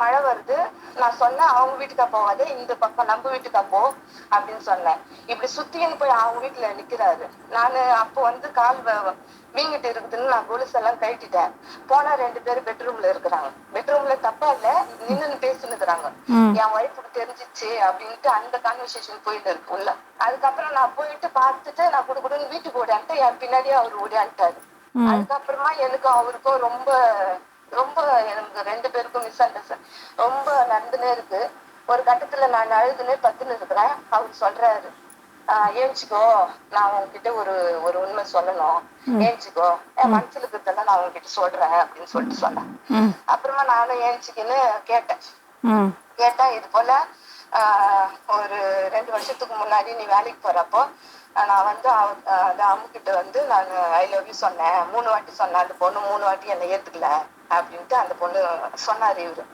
மழை வருது. நான் சொன்னேன், அவங்க வீட்டுக்கா போகாத, இந்த பக்கம் நம்ம வீட்டுக்கா போ அப்படின்னு சொன்னேன். இப்படி சுத்தின்னு போய் அவங்க வீட்டுல நிக்கிறாரு. நானு அப்போ வந்து வீங்கிட்டு இருக்குதுன்னு நான் கொலுசெல்லாம் கழட்டிட்டேன். போனா 2 பேரும் பெட்ரூம்ல இருக்கிறாங்க. பெட்ரூம்ல தப்பா இல்ல, நின்னு பேசினுக்குறாங்க. என் ஒய்ஃபுக்கு தெரிஞ்சிச்சு அப்படின்ட்டு அந்த கான்வர்சேஷன் போயிட்டு இருக்கு உள்ள. அதுக்கப்புறம் நான் போயிட்டு பார்த்துட்டு நான் குடுக்குடுன்னு வீட்டுக்கு ஓடியான்ட்டு என் பின்னாடியே அவர் ஓடியான்ட்டாரு. அதுக்கப்புறமா எனக்கும் அவருக்கும் ரொம்ப ரொம்ப எனக்கு 2 பேருக்கும் மிஸ் அண்டர்ஸ்டாண்ட் ரொம்ப நடந்துனே இருக்கு. ஒரு கட்டத்துல நான் அழுதுனே பத்துன்னு இருக்கிறேன். அவர் சொல்றாரு, ஏஞ்சிக்கோ, நான் உங்ககிட்ட ஒரு ஒரு உண்மை சொல்லணும், ஏஞ்சிக்கோ, என் மனசுல இருக்கிறதெல்லாம் நான் உங்ககிட்ட சொல்றேன் அப்படின்னு சொல்லிட்டு சொன்னேன். அப்புறமா நானும் ஏஞ்சிக்கின்னு கேட்டா இது போல ஒரு 2 வருஷத்துக்கு முன்னாடி நீ வேலைக்கு போறப்போ நான் வந்து அம்முகிட்ட வந்து நான் ஐ லவ் யூ சொன்னேன். 3 வாட்டி சொன்னேன். அந்த பொண்ணு 3 வாட்டி என்னை ஏத்துக்கல அப்படின்ட்டு அந்த பொண்ணு சொன்னாரு இவரு.